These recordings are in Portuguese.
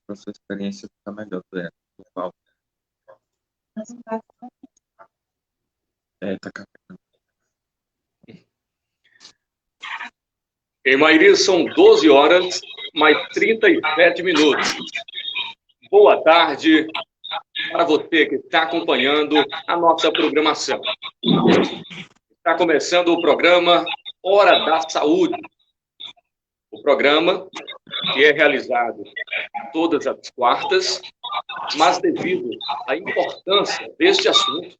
a sua experiência fica melhor, Paulo. Tá captando. Em Mairi são 12 horas, mais 37 minutos. Boa tarde para você que está acompanhando a nossa programação. Está começando o programa Hora da Saúde. O programa que é realizado todas as quartas, mas devido à importância deste assunto,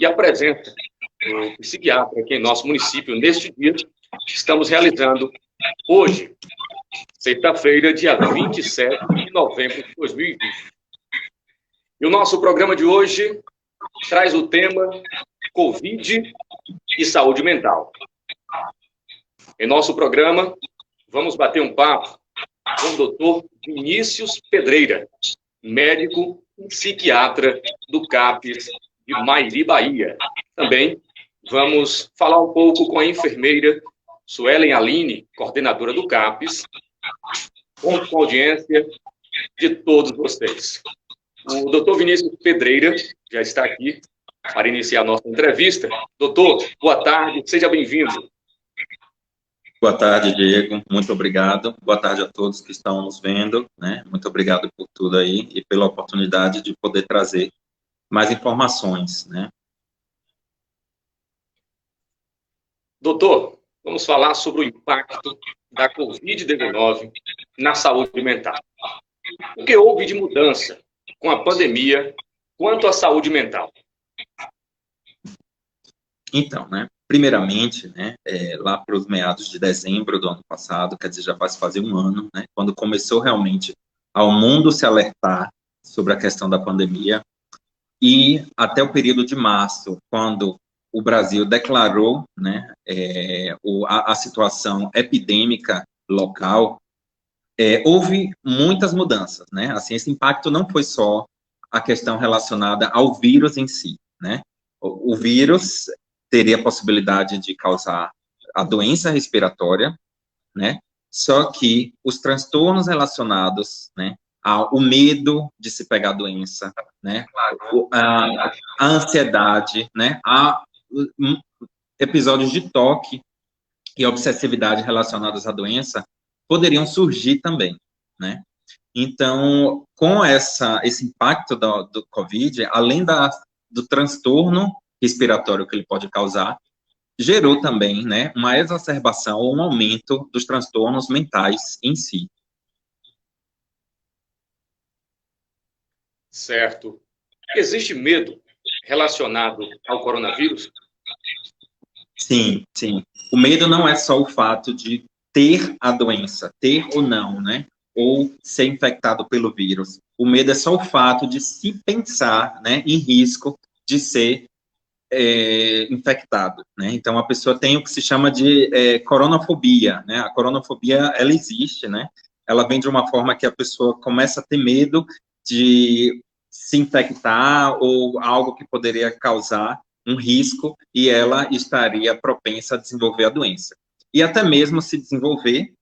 e apresenta o psiquiatra aqui em nosso município neste dia, estamos realizando hoje, sexta-feira, dia 27 de novembro de 2020. E o nosso programa de hoje traz o tema Covid e saúde mental. Em nosso programa, vamos bater um papo com o doutor Vinícius Pedreira, médico e psiquiatra do CAPES de Mairi, Bahia. Também vamos falar um pouco com a enfermeira Suelen Aline, coordenadora do CAPES, com a audiência de todos vocês. O doutor Vinícius Pedreira já está aqui para iniciar a nossa entrevista. Doutor, boa tarde, seja bem-vindo. Boa tarde, Diego. Muito obrigado. Boa tarde a todos que estão nos vendo, né? Muito obrigado por tudo aí e pela oportunidade de poder trazer mais informações, né? Doutor, vamos falar sobre o impacto da Covid-19 na saúde mental. O que houve de mudança com a pandemia quanto à saúde mental? Então, né? Primeiramente, né, lá para os meados de dezembro do ano passado, quer dizer, já vai fazer um ano, né, quando começou realmente ao mundo se alertar sobre a questão da pandemia, e até o período de março, quando o Brasil declarou, né, a situação epidêmica local, houve muitas mudanças, né, assim, esse impacto não foi só a questão relacionada ao vírus em si, né, o vírus teria a possibilidade de causar a doença respiratória, né? Só que os transtornos relacionados, né, ao medo de se pegar a doença, né, a ansiedade, né, episódios de toque e obsessividade relacionados à doença poderiam surgir também, né? Então, com esse impacto do COVID, além do transtorno respiratório que ele pode causar, gerou também, né, uma exacerbação ou um aumento dos transtornos mentais em si. Certo. Existe medo relacionado ao coronavírus? Sim, sim. O medo não é só o fato de ter a doença, ter ou não, né, ou ser infectado pelo vírus. O medo é só o fato de se pensar, né, em risco de ser infectado, né? Então a pessoa tem o que se chama de coronafobia, né? A coronafobia, ela existe, né? Ela vem de uma forma que a pessoa começa a ter medo de se infectar ou algo que poderia causar um risco e ela estaria propensa a desenvolver a doença. E até mesmo se desenvolver,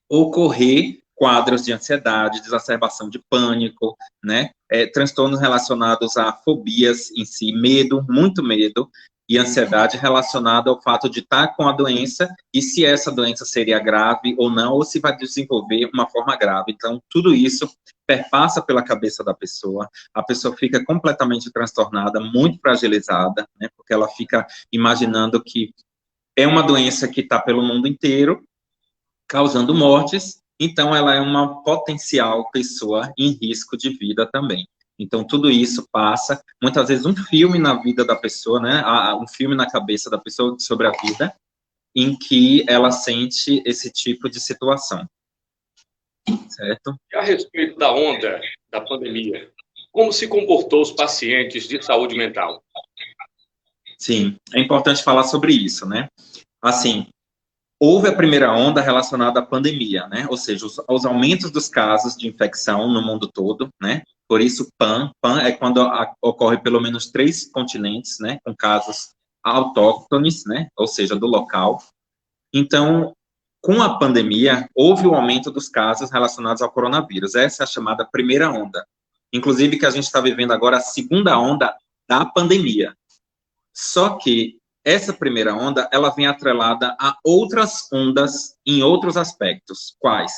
ocorrer quadros de ansiedade, de exacerbação de pânico, né? Transtornos relacionados a fobias em si, medo, muito medo, e ansiedade relacionada ao fato de estar com a doença e se essa doença seria grave ou não, ou se vai desenvolver uma forma grave. Então, tudo isso perpassa pela cabeça da pessoa, a pessoa fica completamente transtornada, muito fragilizada, né? Porque ela fica imaginando que é uma doença que está pelo mundo inteiro, causando mortes, então ela é uma potencial pessoa em risco de vida também. Então, tudo isso passa, muitas vezes, um filme na vida da pessoa, né, um filme na cabeça da pessoa sobre a vida, em que ela sente esse tipo de situação. Certo? E a respeito da onda da pandemia, como se comportou os pacientes de saúde mental? Sim, é importante falar sobre isso, né? Assim, houve a primeira onda relacionada à pandemia, né? Ou seja, os aumentos dos casos de infecção no mundo todo, né? Por isso, PAN é quando ocorre pelo menos 3 continentes, né? Com casos autóctones, né? Ou seja, do local. Então, Com a pandemia, houve um aumento dos casos relacionados ao coronavírus. Essa é a chamada primeira onda. Inclusive, que a gente está vivendo agora a segunda onda da pandemia. Só que essa primeira onda, ela vem atrelada a outras ondas em outros aspectos. Quais?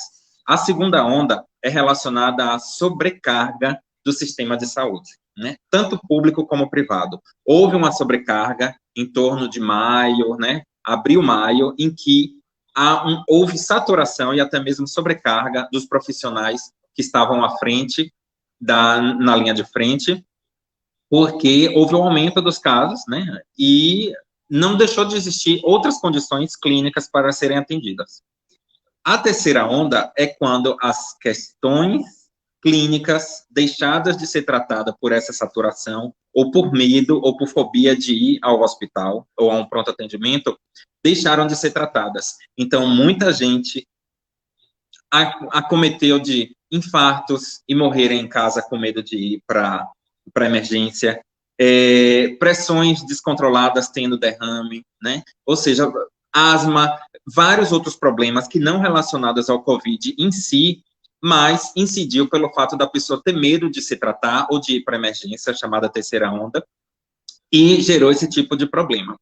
A segunda onda é relacionada à sobrecarga do sistema de saúde, né? Tanto público como privado. Houve uma sobrecarga em torno de maio, né? Abril, maio, em que houve saturação e até mesmo sobrecarga dos profissionais que estavam à frente, na linha de frente, porque houve um aumento dos casos, né? E não deixou de existir outras condições clínicas para serem atendidas. A terceira onda é quando as questões clínicas deixadas de ser tratadas por essa saturação, ou por medo, ou por fobia de ir ao hospital, ou a um pronto atendimento, deixaram de ser tratadas. Então, muita gente acometeu de infartos e morrer em casa com medo de ir para emergência, pressões descontroladas tendo derrame, né? Ou seja, asma, vários outros problemas que não relacionados ao COVID em si, mas incidiu pelo fato da pessoa ter medo de se tratar ou de ir para emergência, chamada terceira onda, e gerou esse tipo de problema.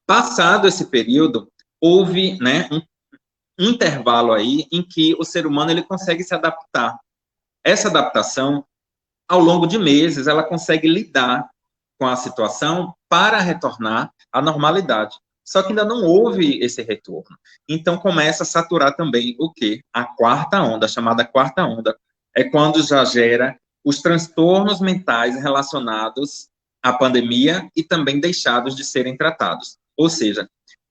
Passado esse período, houve, né, um intervalo aí em que o ser humano ele consegue se adaptar. Essa adaptação, ao longo de meses, ela consegue lidar com a situação para retornar à normalidade. Só que ainda não houve esse retorno. Então, começa a saturar também o quê? A quarta onda, chamada quarta onda. É quando já gera os transtornos mentais relacionados à pandemia e também deixados de serem tratados. Ou seja,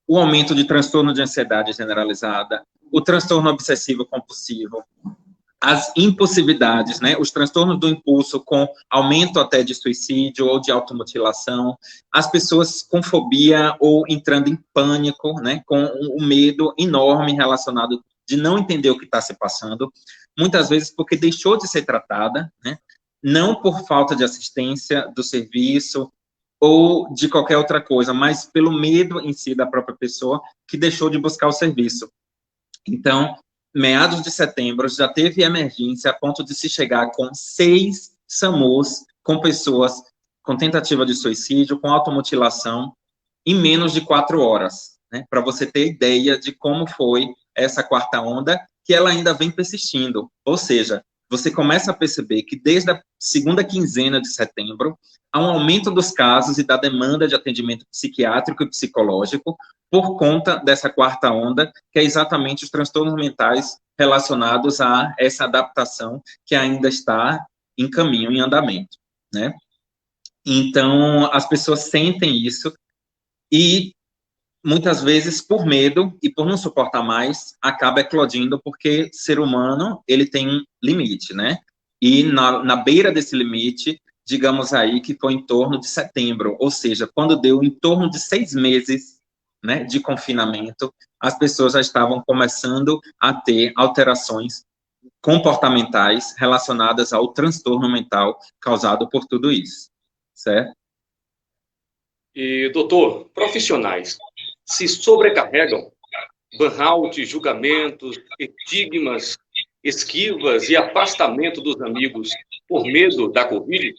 o aumento de transtorno de ansiedade generalizada, o transtorno obsessivo compulsivo, as impulsividades, né, os transtornos do impulso com aumento até de suicídio ou de automutilação, as pessoas com fobia ou entrando em pânico, né, com um medo enorme relacionado de não entender o que está se passando, muitas vezes porque deixou de ser tratada, né, não por falta de assistência do serviço ou de qualquer outra coisa, mas pelo medo em si da própria pessoa que deixou de buscar o serviço. Então, meados de setembro, já teve emergência a ponto de se chegar com 6 SAMUs com pessoas com tentativa de suicídio, com automutilação, em menos de 4 horas, né? Para você ter ideia de como foi essa quarta onda, que ela ainda vem persistindo. Ou seja, você começa a perceber que desde a segunda quinzena de setembro, há um aumento dos casos e da demanda de atendimento psiquiátrico e psicológico por conta dessa quarta onda, que é exatamente os transtornos mentais relacionados a essa adaptação que ainda está em caminho, em andamento, né? Então, as pessoas sentem isso e, muitas vezes, por medo e por não suportar mais, acaba eclodindo, porque ser humano, ele tem um limite, né? E na beira desse limite, digamos aí que foi em torno de setembro, ou seja, quando deu em torno de 6 meses, né, de confinamento, as pessoas já estavam começando a ter alterações comportamentais relacionadas ao transtorno mental causado por tudo isso, certo? E, doutor, profissionais se sobrecarregam? Burnout, julgamentos, estigmas, esquivas e afastamento dos amigos por medo da Covid?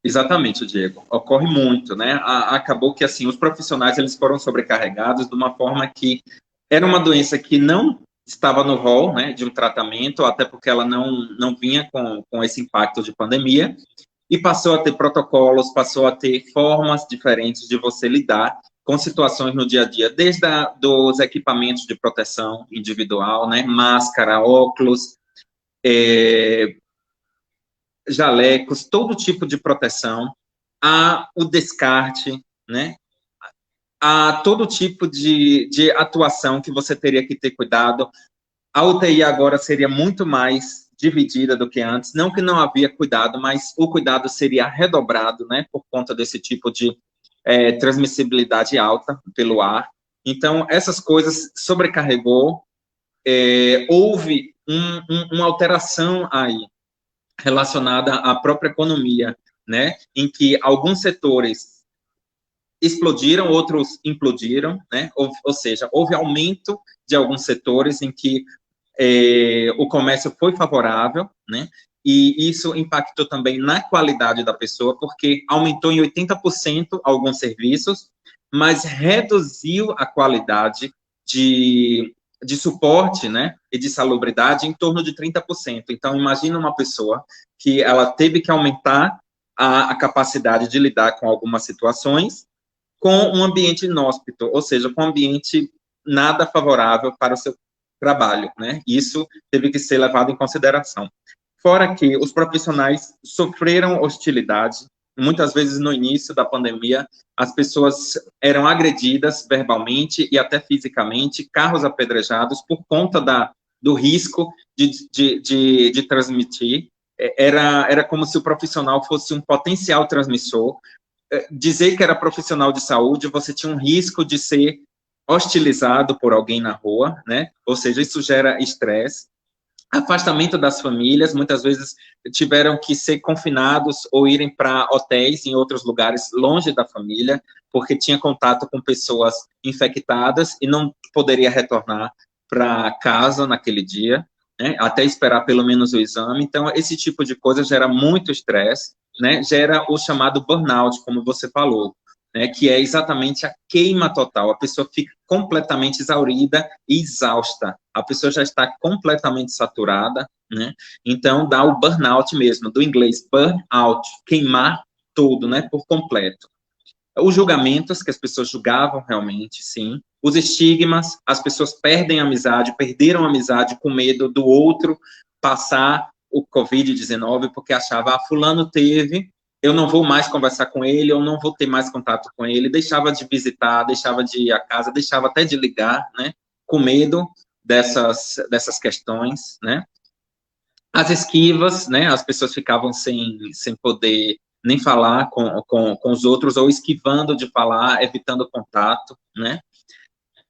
Exatamente, Diego. Ocorre muito, né? Acabou que, assim, os profissionais, eles foram sobrecarregados de uma forma que era uma doença que não estava no rol, né, de um tratamento, até porque ela não vinha com esse impacto de pandemia, e passou a ter protocolos, passou a ter formas diferentes de você lidar com situações no dia a dia, desde dos equipamentos de proteção individual, né, máscara, óculos, jalecos, todo tipo de proteção, a o descarte, né, a todo tipo de atuação que você teria que ter cuidado. A UTI agora seria muito mais dividida do que antes, não que não havia cuidado, mas o cuidado seria redobrado, né, por conta desse tipo de transmissibilidade alta pelo ar. Então, essas coisas sobrecarregou, houve uma alteração aí, relacionada à própria economia, né, em que alguns setores explodiram, outros implodiram, né? Ou seja, houve aumento de alguns setores em que o comércio foi favorável, né? E isso impactou também na qualidade da pessoa, porque aumentou em 80% alguns serviços, mas reduziu a qualidade de suporte, né, e de salubridade em torno de 30%. Então, imagina uma pessoa que ela teve que aumentar a capacidade de lidar com algumas situações com um ambiente inóspito, ou seja, com um ambiente nada favorável para o seu trabalho, né? Isso teve que ser levado em consideração. Fora que os profissionais sofreram hostilidade, muitas vezes no início da pandemia, as pessoas eram agredidas verbalmente e até fisicamente, carros apedrejados por conta do risco de transmitir. Era como se o profissional fosse um potencial transmissor. Dizer que era profissional de saúde, você tinha um risco de ser hostilizado por alguém na rua, né? Ou seja, isso gera estresse. Afastamento das famílias, muitas vezes tiveram que ser confinados ou irem para hotéis em outros lugares longe da família, porque tinha contato com pessoas infectadas e não poderia retornar para casa naquele dia, né, até esperar pelo menos o exame. Então, esse tipo de coisa gera muito estresse, né, gera o chamado burnout, como você falou, né, que é exatamente a queima total. A pessoa fica completamente exaurida e exausta. A pessoa já está completamente saturada, né? Então, dá o burnout mesmo, do inglês burnout, queimar tudo, né, por completo. Os julgamentos, que as pessoas julgavam realmente, sim. Os estigmas, as pessoas perdem a amizade, perderam a amizade com medo do outro passar o Covid-19, porque achava, fulano teve, eu não vou mais conversar com ele, eu não vou ter mais contato com ele, deixava de visitar, deixava de ir à casa, deixava até de ligar, né, com medo dessas questões, né. As esquivas, né, as pessoas ficavam sem poder nem falar com os outros, ou esquivando de falar, evitando contato, né,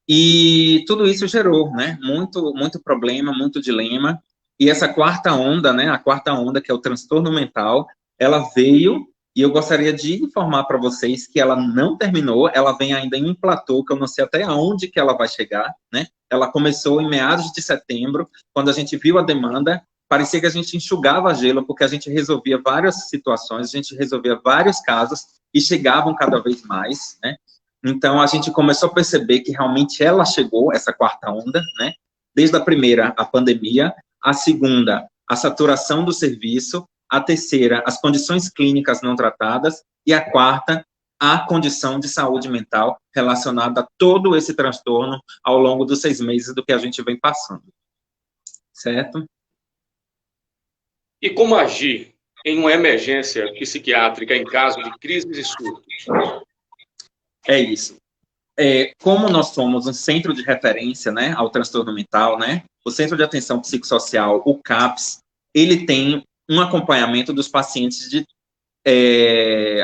e tudo isso gerou, né, muito problema, muito dilema, e essa quarta onda, né, a quarta onda, que é o transtorno mental, ela veio, e eu gostaria de informar para vocês que ela não terminou, ela vem ainda em um platô, que eu não sei até aonde que ela vai chegar, né, ela começou em meados de setembro, quando a gente viu a demanda, parecia que a gente enxugava gelo, porque a gente resolvia várias situações, a gente resolvia vários casos, e chegavam cada vez mais, né. Então, a gente começou a perceber que realmente ela chegou, essa quarta onda, né? Desde a primeira, a pandemia, a segunda, a saturação do serviço, a terceira, as condições clínicas não tratadas, e a quarta, a condição de saúde mental relacionada a todo esse transtorno ao longo dos 6 meses do que a gente vem passando. Certo? E como agir em uma emergência psiquiátrica em caso de crises e surtos? É isso. Como nós somos um centro de referência, né, ao transtorno mental, né, o Centro de Atenção Psicossocial, o CAPS, ele tem um acompanhamento dos pacientes de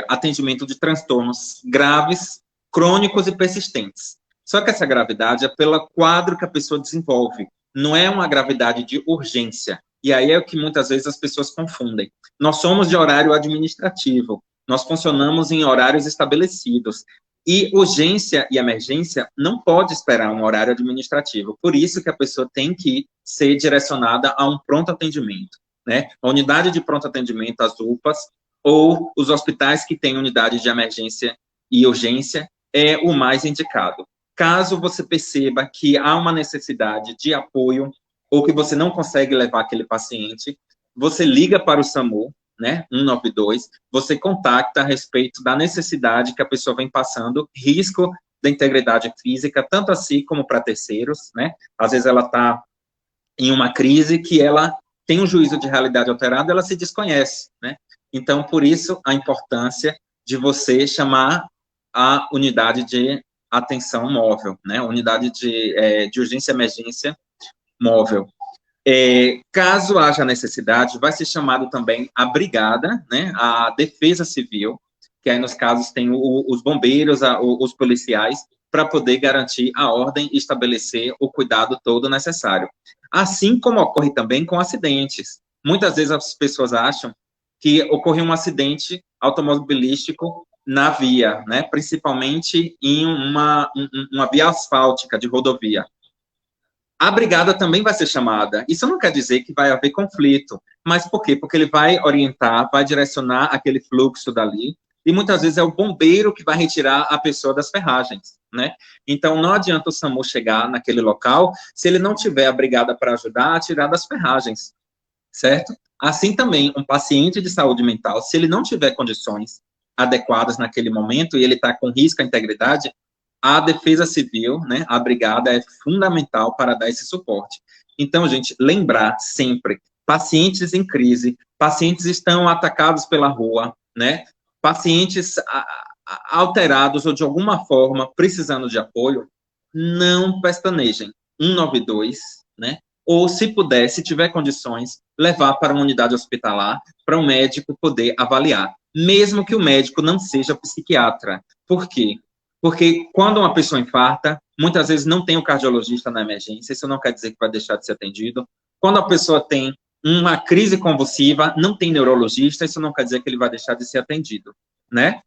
atendimento de transtornos graves, crônicos e persistentes. Só que essa gravidade é pelo quadro que a pessoa desenvolve, não é uma gravidade de urgência. E aí é o que muitas vezes as pessoas confundem. Nós somos de horário administrativo, nós funcionamos em horários estabelecidos. E urgência e emergência não pode esperar um horário administrativo. Por isso que a pessoa tem que ser direcionada a um pronto atendimento, né? A unidade de pronto atendimento, as UPAs, ou os hospitais que têm unidade de emergência e urgência, é o mais indicado. Caso você perceba que há uma necessidade de apoio, ou que você não consegue levar aquele paciente, você liga para o SAMU, né, 192, você contacta a respeito da necessidade que a pessoa vem passando, risco da integridade física, tanto a si como para terceiros, né, às vezes ela está em uma crise que ela tem um juízo de realidade alterado, ela se desconhece, né, então, por isso, a importância de você chamar a unidade de atenção móvel, né, unidade de urgência e emergência móvel. Caso haja necessidade, vai ser chamado também a brigada, né, a defesa civil, que aí nos casos tem os bombeiros, os policiais, para poder garantir a ordem e estabelecer o cuidado todo necessário. Assim como ocorre também com acidentes. Muitas vezes as pessoas acham que ocorreu um acidente automobilístico na via, né? Principalmente em uma via asfáltica de rodovia. A brigada também vai ser chamada. Isso não quer dizer que vai haver conflito. Mas por quê? Porque ele vai orientar, vai direcionar aquele fluxo dali, e muitas vezes é o bombeiro que vai retirar a pessoa das ferragens, né? Então, não adianta o SAMU chegar naquele local se ele não tiver a brigada para ajudar a tirar das ferragens, certo? Assim também, um paciente de saúde mental, se ele não tiver condições adequadas naquele momento e ele está com risco à integridade, a Defesa Civil, né, a brigada é fundamental para dar esse suporte. Então, gente, lembrar sempre, pacientes em crise, pacientes estão atacados pela rua, né, pacientes alterados ou de alguma forma precisando de apoio, não pestanejem. 192, né, ou se puder, se tiver condições, levar para uma unidade hospitalar, para um médico poder avaliar, mesmo que o médico não seja psiquiatra. Por quê? Porque quando uma pessoa infarta, muitas vezes não tem um cardiologista na emergência, isso não quer dizer que vai deixar de ser atendido. Quando a pessoa tem uma crise convulsiva, não tem neurologista, isso não quer dizer que ele vai deixar de ser atendido, né?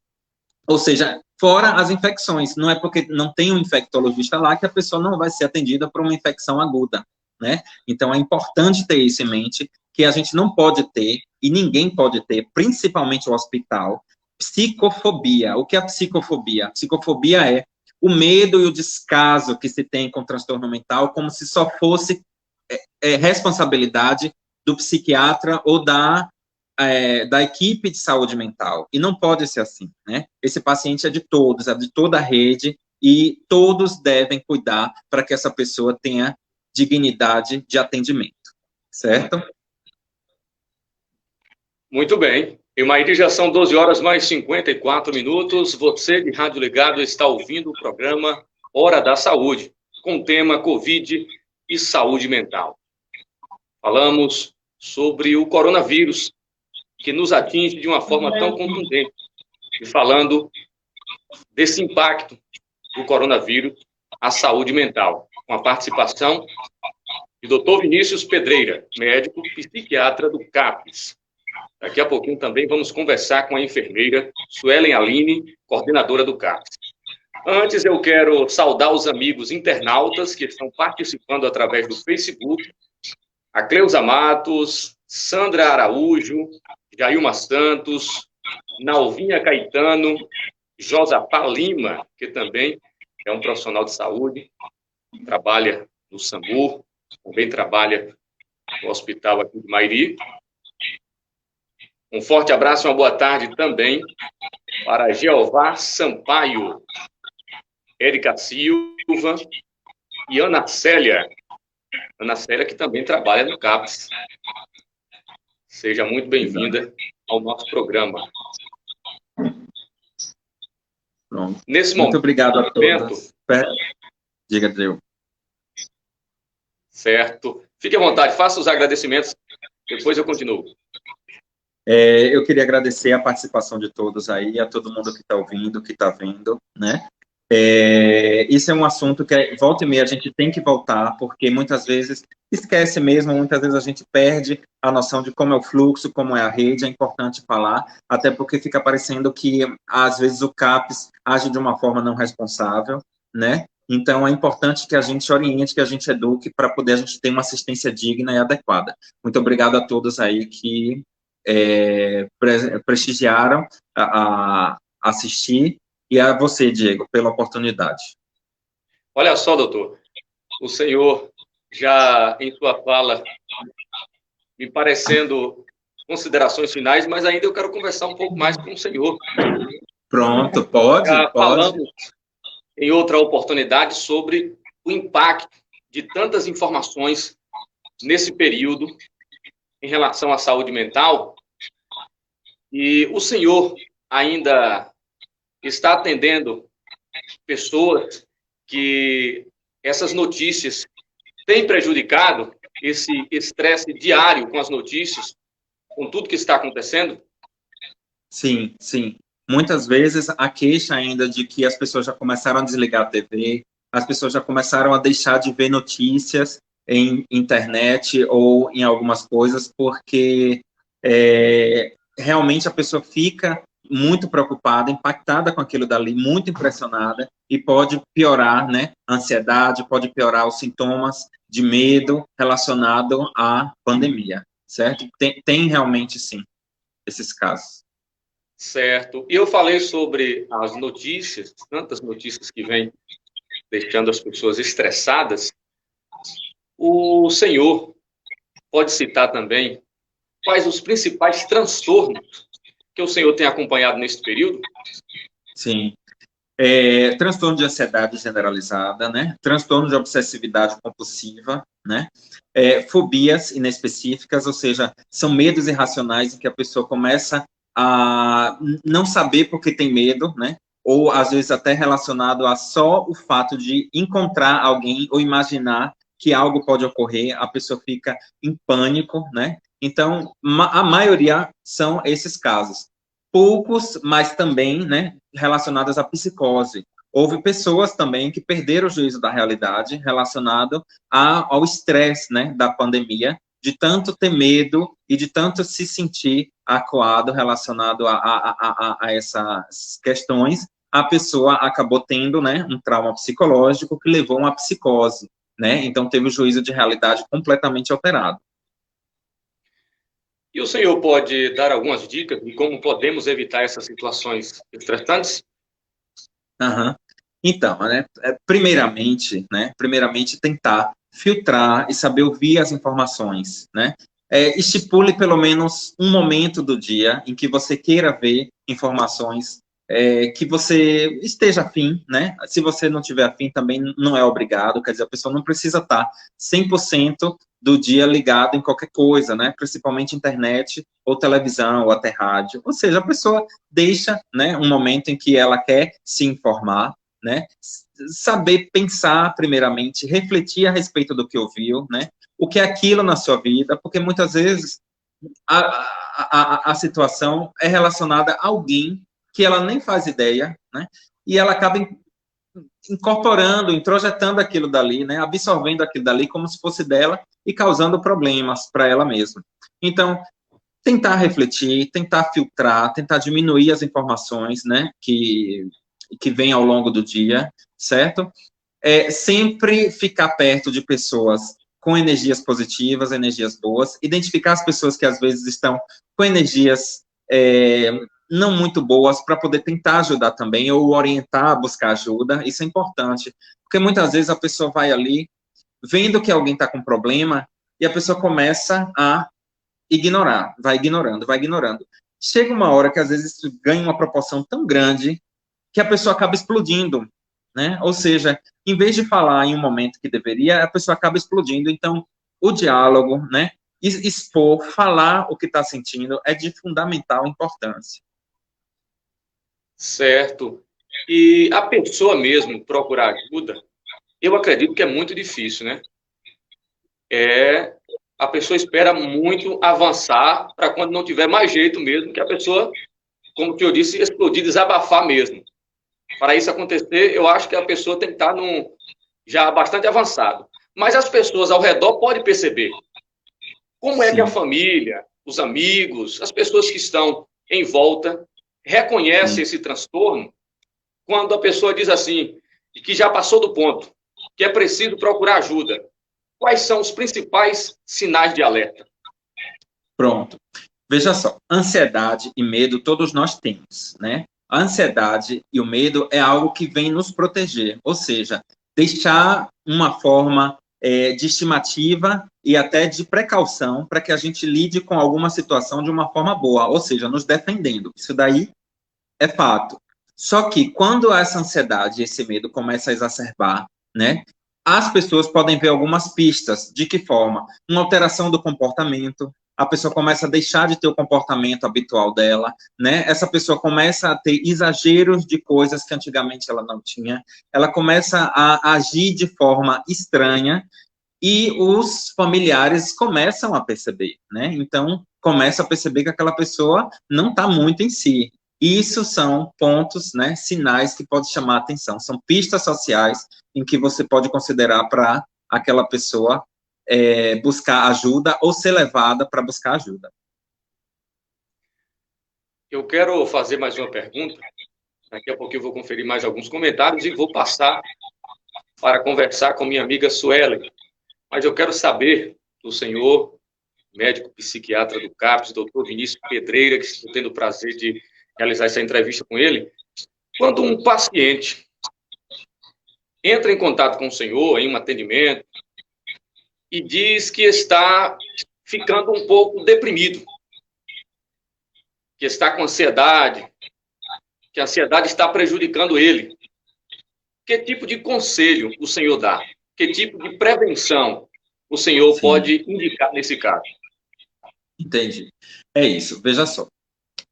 Ou seja, fora as infecções, não é porque não tem um infectologista lá que a pessoa não vai ser atendida por uma infecção aguda, né? Então, é importante ter isso em mente, que a gente não pode ter, e ninguém pode ter, principalmente o hospital, psicofobia. O que é a psicofobia? Psicofobia é o medo e o descaso que se tem com o transtorno mental, como se só fosse responsabilidade do psiquiatra ou da equipe de saúde mental. E não pode ser assim, né? Esse paciente é de todos, é de toda a rede, e todos devem cuidar para que essa pessoa tenha dignidade de atendimento, certo? Muito bem. Em Mairi já são 12 horas mais 54 minutos. Você de Rádio Ligado está ouvindo o programa Hora da Saúde, com o tema Covid e saúde mental. Falamos sobre o coronavírus, que nos atinge de uma forma tão contundente, e falando desse impacto do coronavírus à saúde mental, com a participação do Dr. Vinícius Pedreira, médico psiquiatra do CAPES. Daqui a pouquinho também vamos conversar com a enfermeira Suelen Aline, coordenadora do CAPES. Antes, eu quero saudar os amigos internautas que estão participando através do Facebook, a Cleusa Matos, Sandra Araújo, Jailma Santos, Nalvinha Caetano, Josapá Lima, que também é um profissional de saúde, trabalha no SAMU, também trabalha no hospital aqui de Mairi. Um forte abraço e uma boa tarde também para Jeová Sampaio, Érica Silva e Ana Célia. Ana Célia, que também trabalha no CAPES. Seja muito bem-vinda ao nosso programa. Pronto. Nesse muito momento, obrigado a todos. Diga, Dreu. Certo. Fique à vontade, faça os agradecimentos, depois eu continuo. Eu queria agradecer a participação de todos aí, a todo mundo que está ouvindo, que está vendo, né? Isso é um assunto que, volta e meia, a gente tem que voltar, porque muitas vezes esquece mesmo, muitas vezes a gente perde a noção de como é o fluxo, como é a rede, é importante falar, até porque fica parecendo que, às vezes, o CAPES age de uma forma não responsável, né? Então, é importante que a gente oriente, que a gente eduque, para poder a gente ter uma assistência digna e adequada. Muito obrigado a todos aí que prestigiaram a assistir, e a você, Diego, pela oportunidade. Olha só, doutor, o senhor já em sua fala me parecendo considerações finais, mas ainda eu quero conversar um pouco mais com o senhor. Pronto, pode. Falamos em outra oportunidade sobre o impacto de tantas informações nesse período em relação à saúde mental, e o senhor ainda está atendendo pessoas que essas notícias têm prejudicado, esse estresse diário com as notícias, com tudo que está acontecendo? Sim, sim. Muitas vezes a queixa ainda de que as pessoas já começaram a desligar a TV, as pessoas já começaram a deixar de ver notícias em internet ou em algumas coisas, porque realmente a pessoa fica muito preocupada, impactada com aquilo dali, muito impressionada, e pode piorar, né, a ansiedade, pode piorar os sintomas de medo relacionado à pandemia, certo? Tem realmente, sim, esses casos. Certo. E eu falei sobre as notícias, tantas notícias que vêm deixando as pessoas estressadas. O senhor pode citar também quais os principais transtornos que o senhor tem acompanhado nesse período? Sim. Transtorno de ansiedade generalizada, né? Transtorno de obsessividade compulsiva, né? Fobias inespecíficas, ou seja, são medos irracionais em que a pessoa começa a não saber por que tem medo, né? Ou, às vezes, até relacionado a só o fato de encontrar alguém ou imaginar que algo pode ocorrer, a pessoa fica em pânico, né? Então, a maioria são esses casos. Poucos, mas também, né, relacionadas à psicose. Houve pessoas também que perderam o juízo da realidade relacionado ao estresse, né, da pandemia, de tanto ter medo e de tanto se sentir acuado relacionado a essas questões, a pessoa acabou tendo, né, um trauma psicológico que levou a uma psicose, né, então teve o juízo de realidade completamente alterado. E o senhor pode dar algumas dicas de como podemos evitar essas situações estressantes? Uhum. Então, né, primeiramente tentar filtrar e saber ouvir as informações, né? Estipule pelo menos um momento do dia em que você queira ver informações que você esteja afim, né? Se você não tiver afim, também não é obrigado, quer dizer, a pessoa não precisa estar 100% do dia ligado em qualquer coisa, né? Principalmente internet, ou televisão, ou até rádio. Ou seja, a pessoa deixa, né, um momento em que ela quer se informar, né? Saber pensar, primeiramente, refletir a respeito do que ouviu, né? O que é aquilo na sua vida, porque muitas vezes a situação é relacionada a alguém que ela nem faz ideia, né? E ela acaba incorporando, introjetando aquilo dali, né? Absorvendo aquilo dali como se fosse dela e causando problemas para ela mesma. Então, tentar refletir, tentar filtrar, tentar diminuir as informações, né, que vêm ao longo do dia, certo? Sempre ficar perto de pessoas com energias positivas, energias boas, identificar as pessoas que às vezes estão com energias não muito boas para poder tentar ajudar também, ou orientar a buscar ajuda, isso é importante, porque muitas vezes a pessoa vai ali, vendo que alguém está com problema, e a pessoa começa a ignorar, vai ignorando, vai ignorando. Chega uma hora que às vezes isso ganha uma proporção tão grande que a pessoa acaba explodindo, né? Ou seja, em vez de falar em um momento que deveria, a pessoa acaba explodindo. Então, o diálogo, né? Expor, falar o que está sentindo é de fundamental importância. Certo. E a pessoa mesmo procurar ajuda, eu acredito que é muito difícil, né? A pessoa espera muito avançar para quando não tiver mais jeito mesmo, que a pessoa, como que eu disse, explodir, desabafar mesmo. Para isso acontecer, eu acho que a pessoa tem que estar já bastante avançado. Mas as pessoas ao redor podem perceber como é que a família, os amigos, as pessoas que estão em volta reconhecem esse transtorno quando a pessoa diz assim, que já passou do ponto, que é preciso procurar ajuda. Quais são os principais sinais de alerta? Pronto. Veja só, ansiedade e medo todos nós temos, né? A ansiedade e o medo é algo que vem nos proteger, ou seja, deixar uma forma de estimativa e até de precaução para que a gente lide com alguma situação de uma forma boa, ou seja, nos defendendo. Isso daí é fato. Só que quando essa ansiedade e esse medo começa a exacerbar, né, as pessoas podem ver algumas pistas. De que forma? Uma alteração do comportamento, a pessoa começa a deixar de ter o comportamento habitual dela, né? Essa pessoa começa a ter exageros de coisas que antigamente ela não tinha, ela começa a agir de forma estranha e os familiares começam a perceber, né? Então, começa a perceber que aquela pessoa não está muito em si. Isso são pontos, né, sinais que podem chamar a atenção, são pistas sociais em que você pode considerar para aquela pessoa buscar ajuda ou ser levada para buscar ajuda. Eu quero fazer mais uma pergunta. Daqui a pouco eu vou conferir mais alguns comentários e vou passar para conversar com minha amiga Suelen. Mas eu quero saber do senhor, médico psiquiatra do CAPES, doutor Vinícius Pedreira, que estou tendo o prazer de realizar essa entrevista com ele. Quando um paciente entra em contato com o senhor em um atendimento e diz que está ficando um pouco deprimido, que está com ansiedade, que a ansiedade está prejudicando ele, que tipo de conselho o senhor dá? Que tipo de prevenção o senhor Sim. pode indicar nesse caso? Entendi. É isso. Veja só.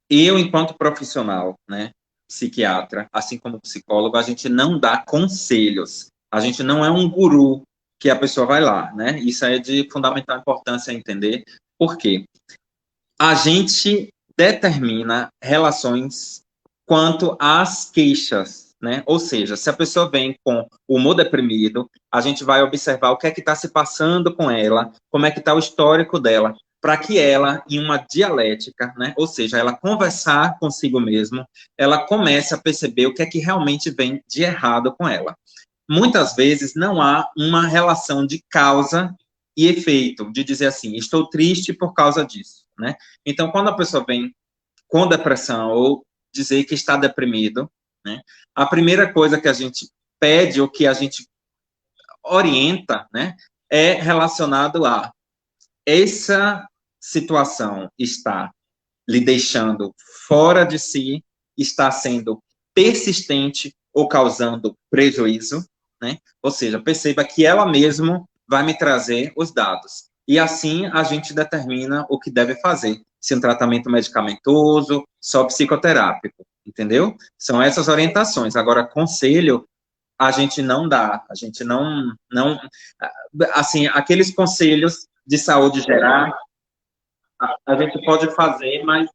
Eu, enquanto profissional, né, psiquiatra, assim como psicólogo, a gente não dá conselhos. A gente não é um guru que a pessoa vai lá, né? Isso é de fundamental importância entender. Por quê? A gente determina relações quanto às queixas, né? Ou seja, se a pessoa vem com humor deprimido, a gente vai observar o que é que está se passando com ela, como é que está o histórico dela, para que ela, em uma dialética, né? Ou seja, ela conversar consigo mesmo, ela comece a perceber o que é que realmente vem de errado com ela. Muitas vezes não há uma relação de causa e efeito, de dizer assim, estou triste por causa disso, né? Então, quando a pessoa vem com depressão ou dizer que está deprimido, né? A primeira coisa que a gente pede ou que a gente orienta, né, é relacionado a essa situação está lhe deixando fora de si, está sendo persistente ou causando prejuízo, né? Ou seja, perceba que ela mesma vai me trazer os dados. E assim a gente determina o que deve fazer. Se um tratamento medicamentoso, só psicoterápico, entendeu? São essas orientações. Agora, conselho, a gente não dá. A gente não assim, aqueles conselhos de saúde geral, a gente pode fazer, mas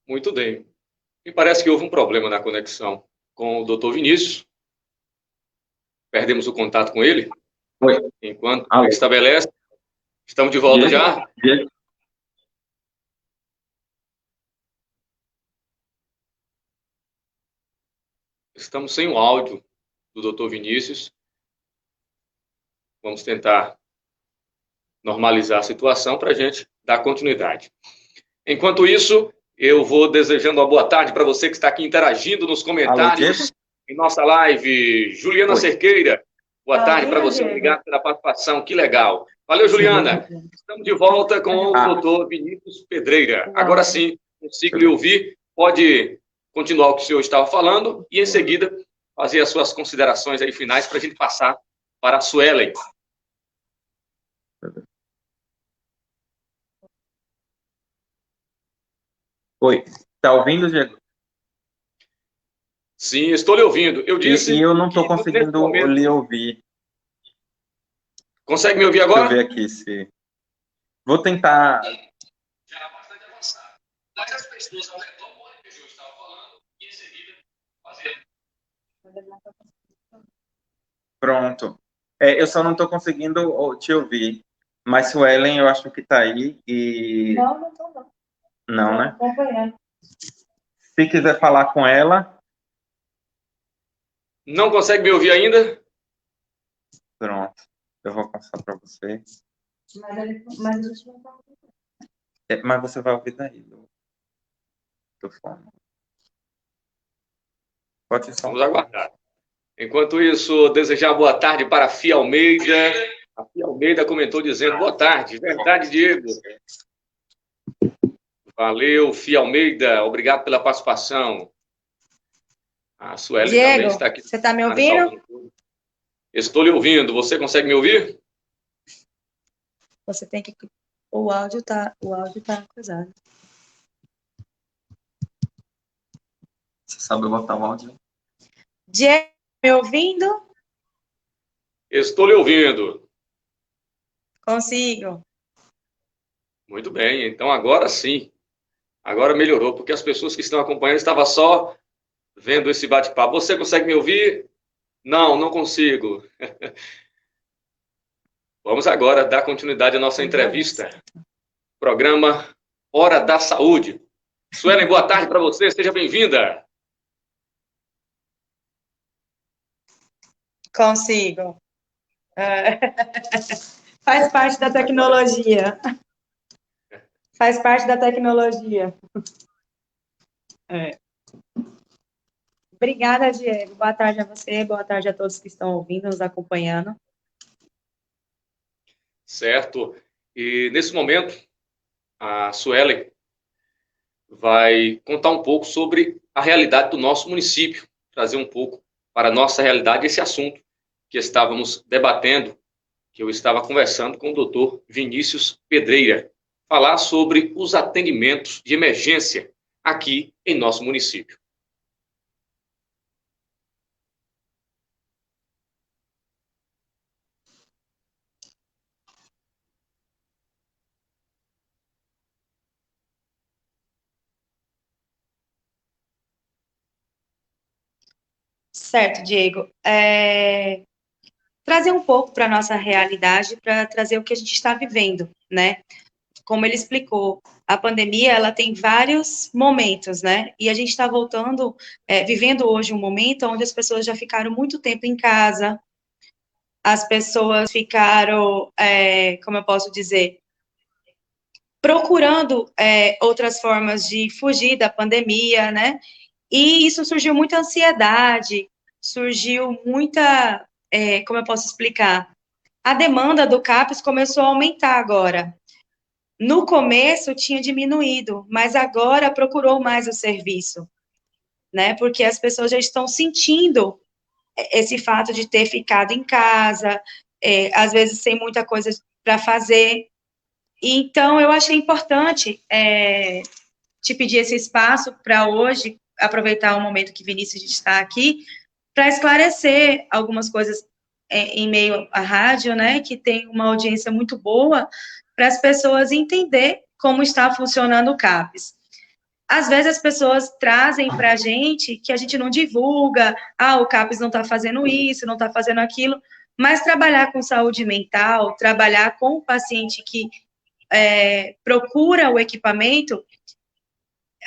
Muito bem. Me parece que houve um problema na conexão com o doutor Vinícius. Perdemos o contato com ele. Oi. Enquanto Alô. ele estabelece. Estamos de volta já? Estamos sem o áudio do doutor Vinícius. Vamos tentar normalizar a situação para a gente dar continuidade. Enquanto isso, eu vou desejando uma boa tarde para você que está aqui interagindo nos comentários em nossa live. Juliana Cerqueira, boa tarde para você. Obrigado pela participação, que legal. Valeu, Juliana. Estamos de volta com o doutor Vinícius Pedreira. Agora sim, consigo lhe ouvir. Pode continuar o que o senhor estava falando e, em seguida, fazer as suas considerações aí finais para a gente passar para a Suelen. Oi, está ouvindo, Diego? Sim, estou lhe ouvindo. Eu disse. E eu não estou conseguindo lhe ouvir. Consegue me ouvir agora? Deixa eu ver aqui se. Vou tentar. Já era bastante avançado. Mas as pessoas ao redor podem ver o que eu estava falando e, em seguida, fazer. Pronto. Eu só não estou conseguindo te ouvir. Mas Suelen, eu acho que está aí e. Não estou, não. Não, né? Se quiser falar com ela. Não consegue me ouvir ainda? Pronto. Eu vou passar para você. Mas a gente não está ouvindo. Mas você vai ouvir daí do fone. Pode só. Vamos aguardar. Enquanto isso, desejar boa tarde para a Fia Almeida. A Fia Almeida comentou dizendo boa tarde. Verdade, Diego. Valeu, Fia Almeida. Obrigado pela participação. A Sueli Diego, também está aqui. Você está me ouvindo? Estou lhe ouvindo. Você consegue me ouvir? Você tem que... O áudio tá cruzado. Você sabe botar o áudio? Diego, me ouvindo? Estou lhe ouvindo. Consigo. Muito bem. Então, agora sim. Agora melhorou, porque as pessoas que estão acompanhando estavam só vendo esse bate-papo. Você consegue me ouvir? Não, não consigo. Vamos agora dar continuidade à nossa entrevista. Programa Hora da Saúde. Suelen, boa tarde para você, seja bem-vinda. Consigo. Faz parte da tecnologia. Faz parte da tecnologia. Obrigada, Diego. Boa tarde a você, boa tarde a todos que estão ouvindo, nos acompanhando. Certo. E nesse momento, a Suelen vai contar um pouco sobre a realidade do nosso município, trazer um pouco para a nossa realidade esse assunto que estávamos debatendo, que eu estava conversando com o doutor Vinícius Pedreira, falar sobre os atendimentos de emergência aqui em nosso município. Certo, Diego. Trazer um pouco para a nossa realidade, para trazer o que a gente está vivendo, né? Como ele explicou, a pandemia, ela tem vários momentos, né? E a gente está voltando, vivendo hoje um momento onde as pessoas já ficaram muito tempo em casa, as pessoas ficaram, como eu posso dizer, procurando outras formas de fugir da pandemia, né? E isso surgiu muita ansiedade, surgiu muita, como eu posso explicar? A demanda do CAPES começou a aumentar agora. No começo tinha diminuído, mas agora procurou mais o serviço, né? Porque as pessoas já estão sentindo esse fato de ter ficado em casa, às vezes sem muita coisa para fazer. Então, eu achei importante te pedir esse espaço para hoje, aproveitar o momento que Vinícius está aqui, para esclarecer algumas coisas em meio à rádio, né, que tem uma audiência muito boa, para as pessoas entender como está funcionando o CAPES. Às vezes as pessoas trazem para a gente que a gente não divulga, o CAPES não está fazendo isso, não está fazendo aquilo, mas trabalhar com saúde mental, trabalhar com o paciente que procura o equipamento,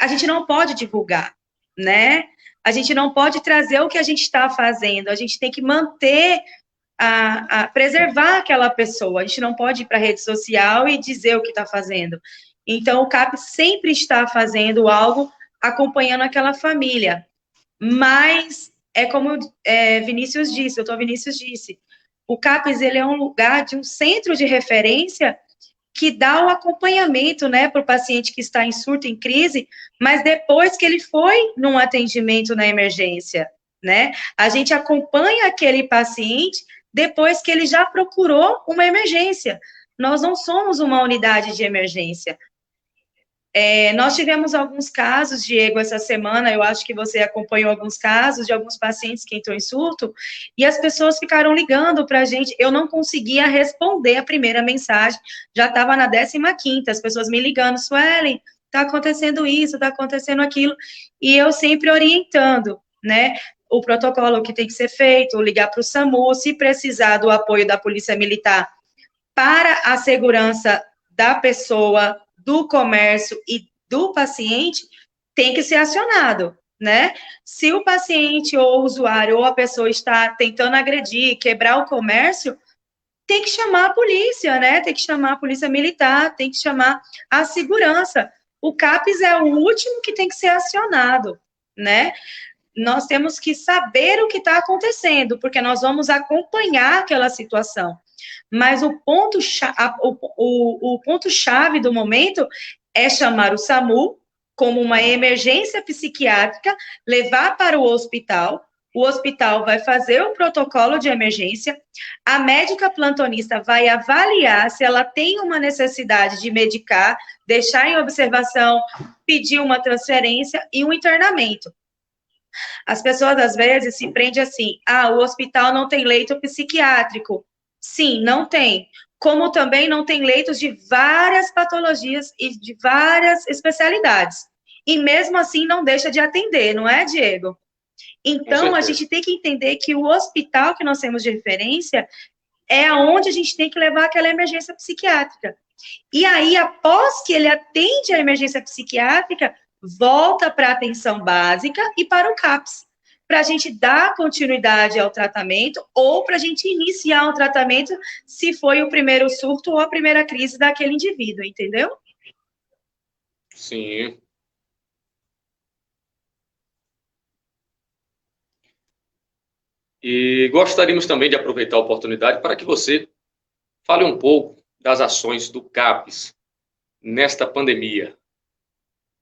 a gente não pode divulgar, né? A gente não pode trazer o que a gente está fazendo, a gente tem que manter, preservar aquela pessoa, a gente não pode ir para a rede social e dizer o que está fazendo. Então, o CAPES sempre está fazendo algo acompanhando aquela família, mas é como Vinícius disse, o doutor Vinícius disse, o CAPES, ele é um lugar de um centro de referência que dá o acompanhamento, né, para o paciente que está em surto, em crise, mas depois que ele foi num atendimento na emergência, né, a gente acompanha aquele paciente depois que ele já procurou uma emergência. Nós não somos uma unidade de emergência. Nós tivemos alguns casos, Diego, essa semana, eu acho que você acompanhou alguns casos de alguns pacientes que entrou em surto, e as pessoas ficaram ligando para a gente, eu não conseguia responder a primeira mensagem, já estava na 15ª, as pessoas me ligando, Suelen, está acontecendo isso, está acontecendo aquilo, e eu sempre orientando, né, o protocolo que tem que ser feito, ligar para o SAMU, se precisar do apoio da Polícia Militar para a segurança da pessoa, do comércio e do paciente, tem que ser acionado, né? Se o paciente ou o usuário ou a pessoa está tentando agredir, quebrar o comércio, tem que chamar a polícia, né? Tem que chamar a polícia militar, tem que chamar a segurança. O CAPES é o último que tem que ser acionado, né? Nós temos que saber o que está acontecendo, porque nós vamos acompanhar aquela situação. Mas o ponto-chave do momento é chamar o SAMU como uma emergência psiquiátrica, levar para o hospital vai fazer o protocolo de emergência, a médica plantonista vai avaliar se ela tem uma necessidade de medicar, deixar em observação, pedir uma transferência e um internamento. As pessoas, às vezes, se prendem assim, o hospital não tem leito psiquiátrico. Sim, não tem. Como também não tem leitos de várias patologias e de várias especialidades. E mesmo assim não deixa de atender, não é, Diego? Então, a gente tem que entender que o hospital que nós temos de referência é aonde a gente tem que levar aquela emergência psiquiátrica. E aí, após que ele atende a emergência psiquiátrica, volta para a atenção básica e para o CAPS, para a gente dar continuidade ao tratamento ou para a gente iniciar o tratamento se foi o primeiro surto ou a primeira crise daquele indivíduo, entendeu? Sim. E gostaríamos também de aproveitar a oportunidade para que você fale um pouco das ações do CAPS nesta pandemia.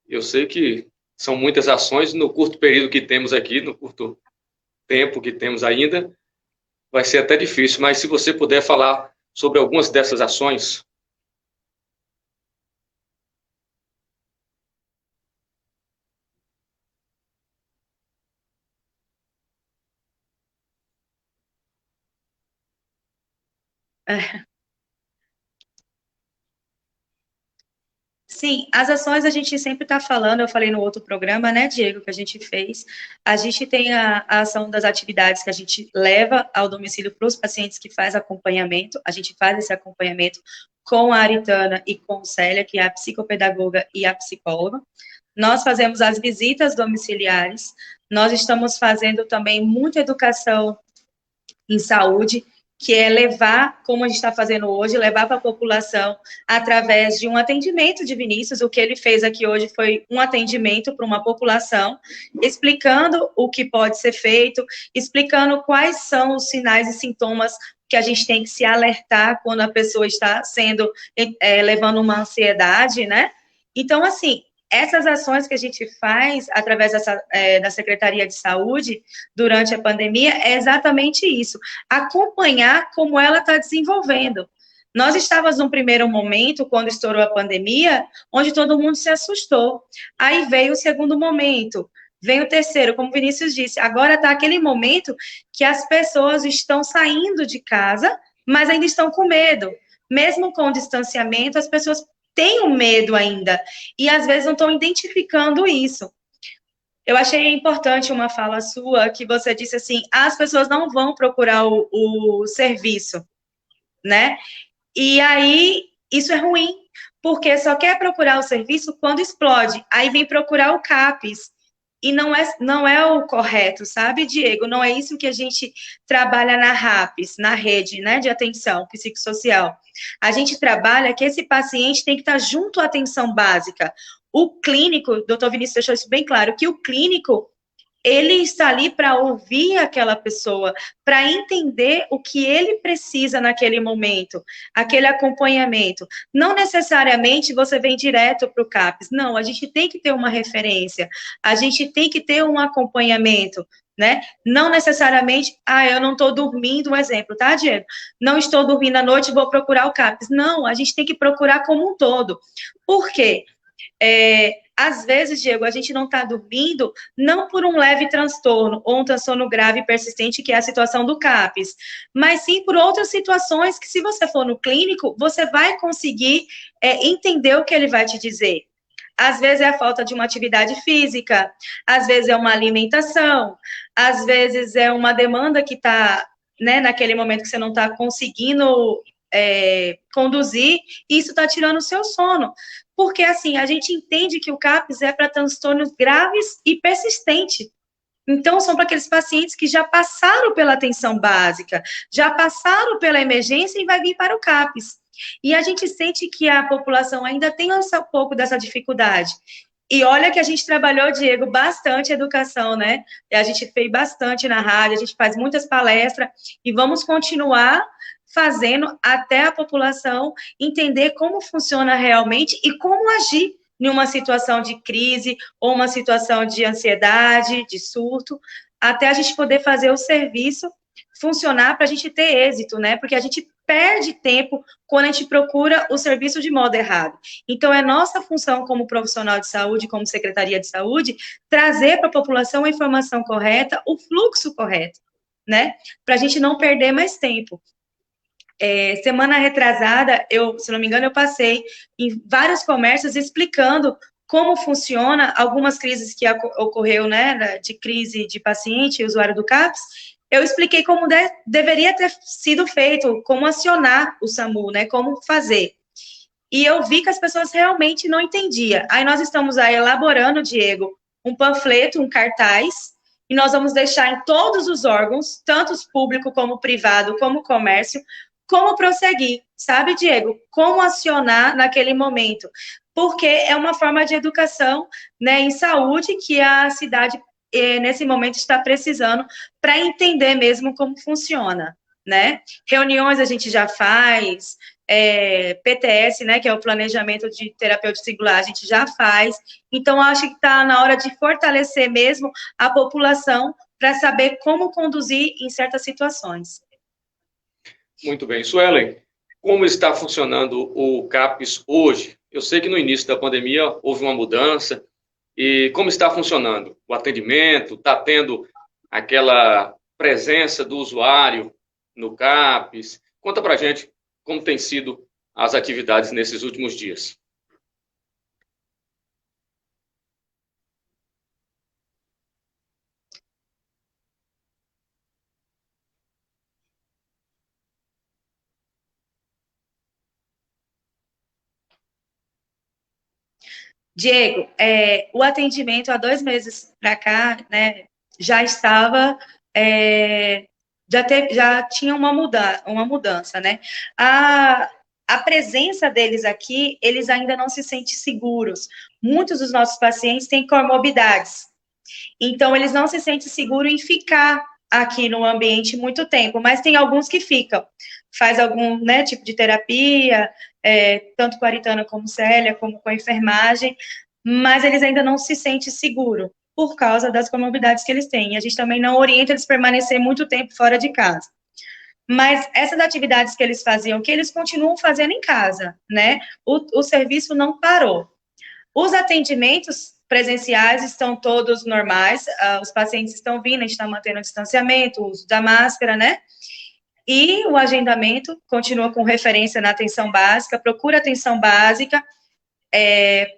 Eu sei que são muitas ações no curto período que temos aqui, no curto tempo que temos ainda, vai ser até difícil, mas se você puder falar sobre algumas dessas ações. Sim, as ações a gente sempre está falando, eu falei no outro programa, né, Diego, que a gente fez. A gente tem a ação das atividades que a gente leva ao domicílio para os pacientes que faz acompanhamento. A gente faz esse acompanhamento com a Aritana e com a Célia, que é a psicopedagoga e a psicóloga. Nós fazemos as visitas domiciliares. Nós estamos fazendo também muita educação em saúde, que é levar, como a gente está fazendo hoje, levar para a população através de um atendimento de Vinícius. O que ele fez aqui hoje foi um atendimento para uma população, explicando o que pode ser feito, explicando quais são os sinais e sintomas que a gente tem que se alertar quando a pessoa está levando uma ansiedade, né? Então, assim, essas ações que a gente faz através da Secretaria de Saúde durante a pandemia é exatamente isso, acompanhar como ela está desenvolvendo. Nós estávamos num primeiro momento, quando estourou a pandemia, onde todo mundo se assustou. Aí veio o segundo momento, vem o terceiro, como o Vinícius disse, agora está aquele momento que as pessoas estão saindo de casa, mas ainda estão com medo. Mesmo com o distanciamento, as pessoas têm um medo ainda, e às vezes não estão identificando isso. Eu achei importante uma fala sua, que você disse assim, as pessoas não vão procurar o serviço, né? E aí, isso é ruim, porque só quer procurar o serviço quando explode, aí vem procurar o CAPS, e não é o correto, sabe, Diego? Não é isso que a gente trabalha na RAPS, na rede, né, de atenção psicossocial. A gente trabalha que esse paciente tem que estar junto à atenção básica. O clínico, o doutor Vinícius deixou isso bem claro, que o clínico, ele está ali para ouvir aquela pessoa, para entender o que ele precisa naquele momento, aquele acompanhamento. Não necessariamente você vem direto para o CAPS, não, a gente tem que ter uma referência, a gente tem que ter um acompanhamento, né? Não necessariamente, eu não estou dormindo, um exemplo, tá, Diego? Não estou dormindo à noite, vou procurar o CAPS. Não, a gente tem que procurar como um todo. Por quê? Às vezes, Diego, a gente não está dormindo não por um leve transtorno ou um transtorno grave e persistente, que é a situação do CAPS, mas sim por outras situações que, se você for no clínico, você vai conseguir entender o que ele vai te dizer. Às vezes é a falta de uma atividade física, às vezes é uma alimentação, às vezes é uma demanda que está, né, naquele momento que você não está conseguindo conduzir, e isso está tirando o seu sono. Porque, assim, a gente entende que o CAPS é para transtornos graves e persistentes. Então, são para aqueles pacientes que já passaram pela atenção básica, já passaram pela emergência e vai vir para o CAPS. E a gente sente que a população ainda tem um pouco dessa dificuldade. E olha que a gente trabalhou, Diego, bastante educação, né? A gente fez bastante na rádio, a gente faz muitas palestras e vamos continuar fazendo até a população entender como funciona realmente e como agir em uma situação de crise ou uma situação de ansiedade, de surto, até a gente poder fazer o serviço funcionar para a gente ter êxito, né? Porque a gente perde tempo quando a gente procura o serviço de modo errado. Então, é nossa função como profissional de saúde, como Secretaria de Saúde, trazer para a população a informação correta, o fluxo correto, né? Para a gente não perder mais tempo. Semana retrasada, se não me engano, eu passei em vários comércios explicando como funciona algumas crises que ocorreu, né, de crise de paciente, usuário do CAPS, eu expliquei como deveria ter sido feito, como acionar o SAMU, né, como fazer. E eu vi que as pessoas realmente não entendiam. Aí nós estamos aí elaborando, Diego, um panfleto, um cartaz, e nós vamos deixar em todos os órgãos, tanto público como privado, como comércio, como prosseguir, sabe, Diego? Como acionar naquele momento. Porque é uma forma de educação, né, em saúde que a cidade, nesse momento, está precisando para entender mesmo como funciona, né? Reuniões a gente já faz, PTS, né, que é o planejamento de terapêutico singular, a gente já faz. Então, acho que está na hora de fortalecer mesmo a população para saber como conduzir em certas situações. Muito bem. Suelen, como está funcionando o CAPES hoje? Eu sei que no início da pandemia houve uma mudança. E como está funcionando o atendimento? Está tendo aquela presença do usuário no CAPES? Conta para a gente como tem sido as atividades nesses últimos dias. Diego, o atendimento há 2 meses para cá, né, já estava, já tinha uma mudança, né? A presença deles aqui, eles ainda não se sentem seguros. Muitos dos nossos pacientes têm comorbidades, então eles não se sentem seguros em ficar aqui no ambiente muito tempo, mas tem alguns que ficam, faz algum, né, tipo de terapia, tanto com a Aritana como Célia, como com a enfermagem, mas eles ainda não se sentem seguros por causa das comorbidades que eles têm. A gente também não orienta eles a permanecer muito tempo fora de casa. Mas essas atividades que eles faziam, que eles continuam fazendo em casa, né? O serviço não parou. Os atendimentos presenciais estão todos normais, os pacientes estão vindo, a gente está mantendo o distanciamento, o uso da máscara, né? E o agendamento continua com referência na atenção básica, procura atenção básica,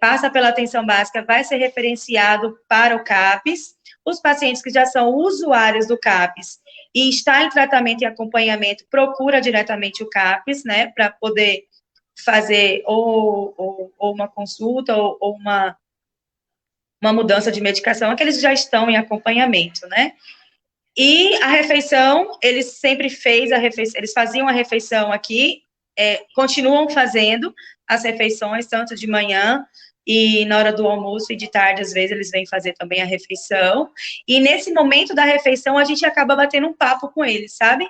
passa pela atenção básica, vai ser referenciado para o CAPES. Os pacientes que já são usuários do CAPES e está em tratamento e acompanhamento, procura diretamente o CAPES, né, para poder fazer ou uma consulta ou uma mudança de medicação, aqueles já estão em acompanhamento, né? E a refeição, eles sempre eles faziam a refeição aqui, continuam fazendo as refeições, tanto de manhã e na hora do almoço e de tarde, às vezes, eles vêm fazer também a refeição. E nesse momento da refeição, a gente acaba batendo um papo com eles, sabe?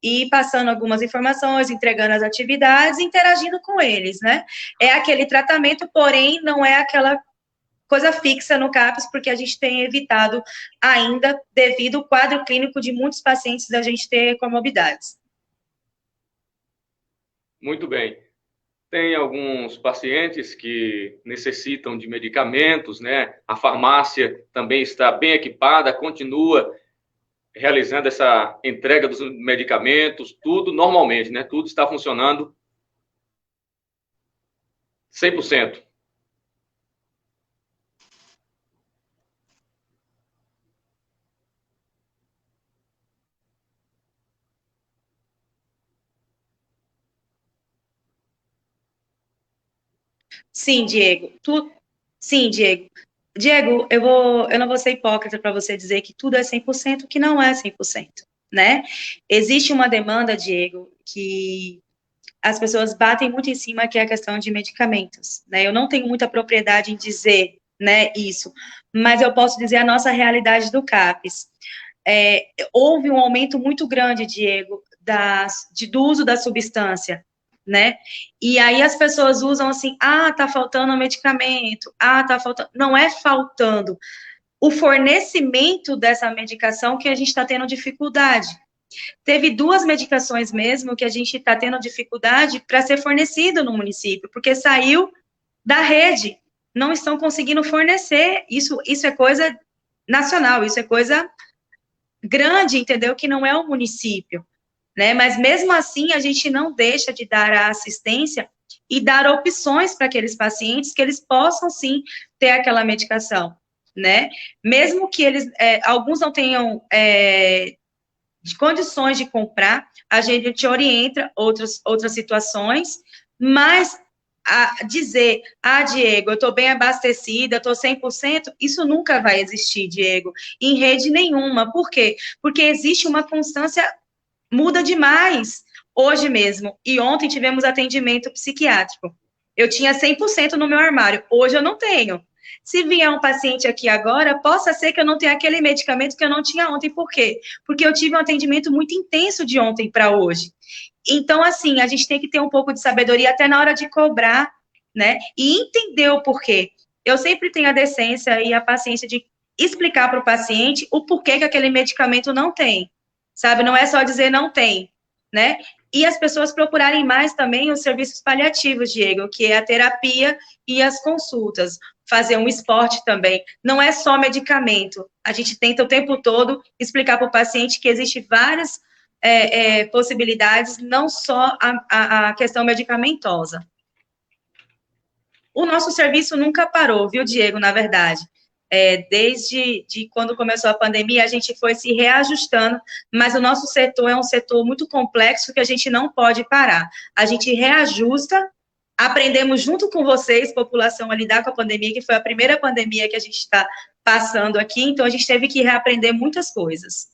E passando algumas informações, entregando as atividades, interagindo com eles, né? É aquele tratamento, porém, não é aquela coisa fixa no CAPES, porque a gente tem evitado ainda, devido ao quadro clínico de muitos pacientes, da gente ter comorbidades. Muito bem. Tem alguns pacientes que necessitam de medicamentos, né? A farmácia também está bem equipada, continua realizando essa entrega dos medicamentos, tudo normalmente, né? Tudo está funcionando 100%. Sim, Diego. Sim, Diego. Diego, eu não vou ser hipócrita para você dizer que tudo é 100%, que não é 100%, né? Existe uma demanda, Diego, que as pessoas batem muito em cima, que é a questão de medicamentos, né? Eu não tenho muita propriedade em dizer, né, isso, mas eu posso dizer a nossa realidade do CAPES. Houve um aumento muito grande, Diego, do uso da substância, né? E aí as pessoas usam assim, tá faltando um medicamento, tá faltando. Não é faltando. O fornecimento dessa medicação que a gente está tendo dificuldade. Teve 2 medicações mesmo que a gente está tendo dificuldade para ser fornecido no município, porque saiu da rede, não estão conseguindo fornecer. Isso é coisa nacional, isso é coisa grande, entendeu? Que não é o município, né? Mas mesmo assim, a gente não deixa de dar a assistência e dar opções para aqueles pacientes que eles possam, sim, ter aquela medicação, né? Mesmo que eles, alguns não tenham de condições de comprar, a gente orienta outras situações, mas dizer, Diego, eu estou bem abastecida, estou 100%, isso nunca vai existir, Diego, em rede nenhuma. Por quê? Porque existe uma constância, muda demais. Hoje mesmo, e ontem tivemos atendimento psiquiátrico. Eu tinha 100% no meu armário, hoje eu não tenho. Se vier um paciente aqui agora, possa ser que eu não tenha aquele medicamento que eu não tinha ontem. Por quê? Porque eu tive um atendimento muito intenso de ontem para hoje. Então, assim, a gente tem que ter um pouco de sabedoria até na hora de cobrar, né? E entender o porquê. Eu sempre tenho a decência e a paciência de explicar para o paciente o porquê que aquele medicamento não tem, sabe? Não é só dizer não tem, né? E as pessoas procurarem mais também os serviços paliativos, Diego, que é a terapia e as consultas. Fazer um esporte também. Não é só medicamento. A gente tenta o tempo todo explicar para o paciente que existem várias possibilidades, não só a questão medicamentosa. O nosso serviço nunca parou, viu, Diego, na verdade. Desde quando começou a pandemia, a gente foi se reajustando, mas o nosso setor é um setor muito complexo que a gente não pode parar. A gente reajusta, aprendemos junto com vocês, população, a lidar com a pandemia, que foi a primeira pandemia que a gente está passando aqui, então a gente teve que reaprender muitas coisas.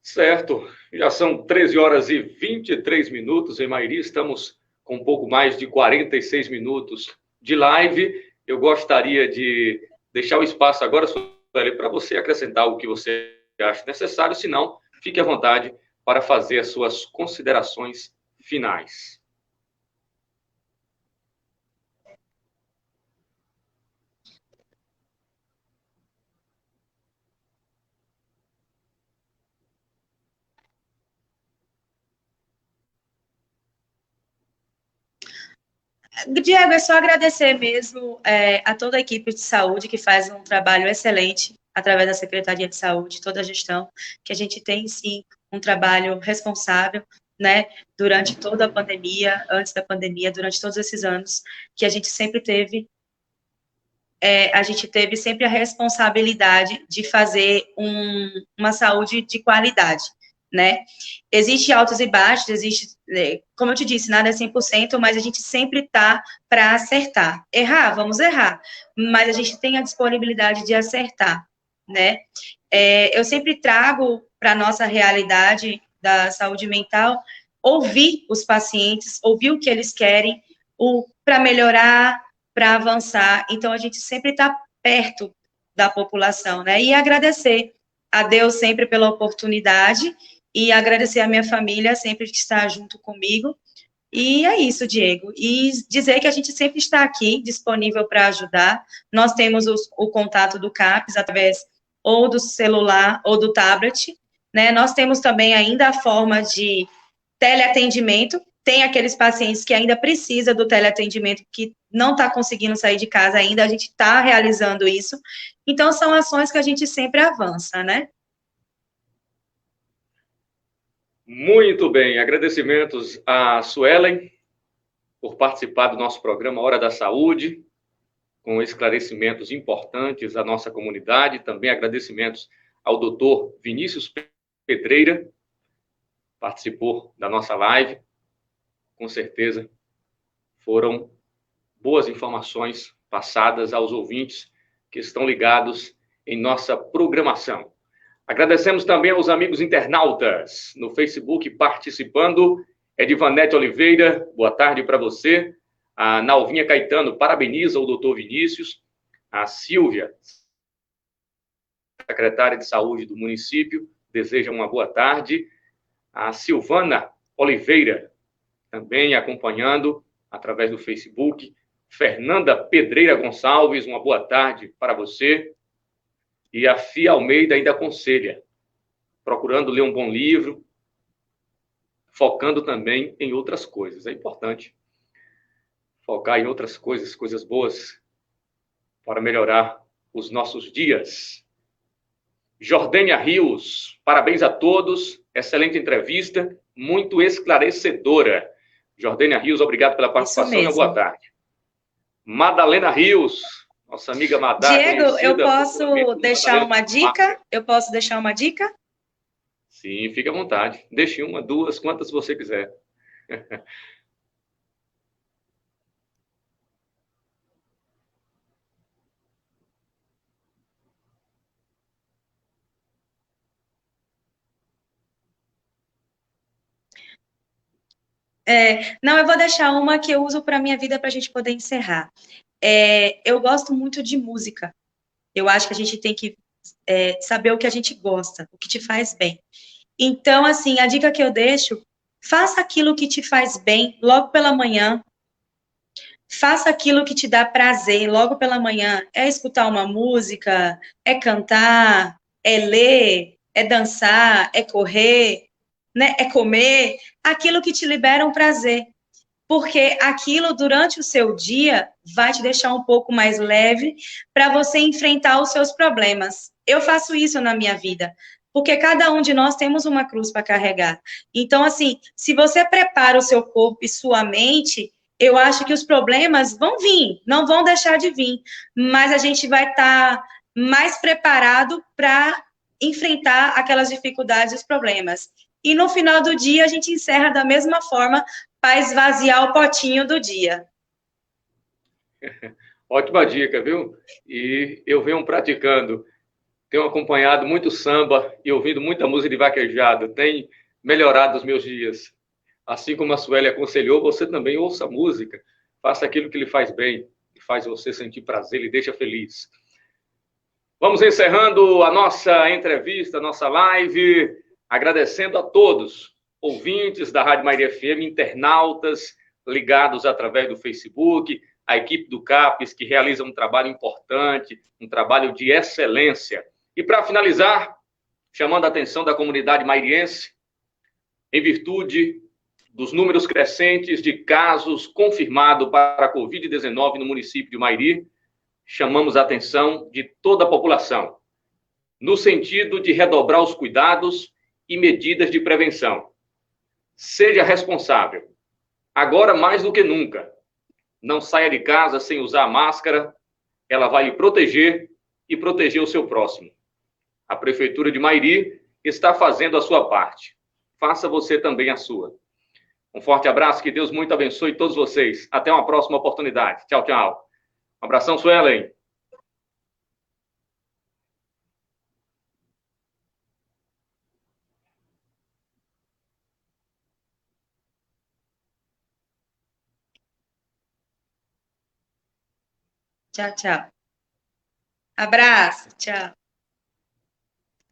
Certo, já são 13 horas e 23 minutos em Mairi, estamos com um pouco mais de 46 minutos de live. Eu gostaria de deixar o espaço agora, Sueli, para você acrescentar o que você acha necessário, se não, fique à vontade para fazer as suas considerações finais. Diego, é só agradecer mesmo a toda a equipe de saúde que faz um trabalho excelente através da Secretaria de Saúde, toda a gestão, que a gente tem, sim, um trabalho responsável, né, durante toda a pandemia, antes da pandemia, durante todos esses anos, que a gente sempre teve sempre a responsabilidade de fazer uma saúde de qualidade, né? Existe altos e baixos, existe, como eu te disse, nada é 100%, mas a gente sempre está para acertar. Errar, vamos errar, mas a gente tem a disponibilidade de acertar, né? Eu sempre trago para a nossa realidade da saúde mental, ouvir os pacientes, ouvir o que eles querem, para melhorar, para avançar. Então, a gente sempre está perto da população, né? E agradecer a Deus sempre pela oportunidade e agradecer a minha família sempre que está junto comigo. E é isso, Diego. E dizer que a gente sempre está aqui, disponível para ajudar. Nós temos o contato do CAPES através ou do celular ou do tablet, né? Nós temos também ainda a forma de teleatendimento. Tem aqueles pacientes que ainda precisam do teleatendimento, que não está conseguindo sair de casa ainda, a gente está realizando isso. Então, são ações que a gente sempre avança, né? Muito bem, agradecimentos a Suelen por participar do nosso programa Hora da Saúde, com esclarecimentos importantes à nossa comunidade. Também agradecimentos ao doutor Vinícius Pedreira, participou da nossa live. Com certeza foram boas informações passadas aos ouvintes que estão ligados em nossa programação. Agradecemos também aos amigos internautas no Facebook participando. Edivanete Oliveira, boa tarde para você. A Nalvinha Caetano parabeniza o doutor Vinícius. A Silvia, secretária de saúde do município, deseja uma boa tarde. A Silvana Oliveira, também acompanhando através do Facebook. Fernanda Pedreira Gonçalves, uma boa tarde para você. E a Fia Almeida ainda aconselha, procurando ler um bom livro, focando também em outras coisas. É importante focar em outras coisas, coisas boas, para melhorar os nossos dias. Jordânia Rios, parabéns a todos, excelente entrevista, muito esclarecedora. Jordânia Rios, obrigado pela participação e uma boa tarde. Madalena Rios, Nossa amiga Madá. Diego, eu posso popularmente deixar como uma dica? Eu posso deixar uma dica? Sim, fique à vontade. Deixe uma, duas, quantas você quiser. Não, eu vou deixar uma que eu uso para minha vida para a gente poder encerrar. Eu gosto muito de música. Eu acho que a gente tem que saber o que a gente gosta, o que te faz bem. Então, assim, a dica que eu deixo, faça aquilo que te faz bem logo pela manhã. Faça aquilo que te dá prazer logo pela manhã. É escutar uma música, é cantar, é ler, é dançar, é correr, né? É comer. Aquilo que te libera um prazer. Porque aquilo, durante o seu dia, vai te deixar um pouco mais leve para você enfrentar os seus problemas. Eu faço isso na minha vida. Porque cada um de nós temos uma cruz para carregar. Então, assim, se você prepara o seu corpo e sua mente, eu acho que os problemas vão vir, não vão deixar de vir, mas a gente vai estar mais preparado para enfrentar aquelas dificuldades e os problemas. E no final do dia, a gente encerra da mesma forma para esvaziar o potinho do dia. Ótima dica, viu? E eu venho praticando. Tenho acompanhado muito samba e ouvindo muita música de vaquejada. Tem melhorado os meus dias. Assim como a Sueli aconselhou, você também ouça música. Faça aquilo que lhe faz bem, que faz você sentir prazer, lhe deixa feliz. Vamos encerrando a nossa entrevista, a nossa live, agradecendo a todos, ouvintes da Rádio Maria FM, internautas ligados através do Facebook, a equipe do CAPES, que realiza um trabalho importante, um trabalho de excelência. E para finalizar, chamando a atenção da comunidade mairiense, em virtude dos números crescentes de casos confirmados para a Covid-19 no município de Mairi, chamamos a atenção de toda a população, no sentido de redobrar os cuidados e medidas de prevenção. Seja responsável. Agora, mais do que nunca, não saia de casa sem usar a máscara, ela vai lhe proteger e proteger o seu próximo. A Prefeitura de Mairi está fazendo a sua parte. Faça você também a sua. Um forte abraço, que Deus muito abençoe todos vocês. Até uma próxima oportunidade. Tchau, tchau. Um abração, Suelen. Tchau, tchau. Abraço, tchau.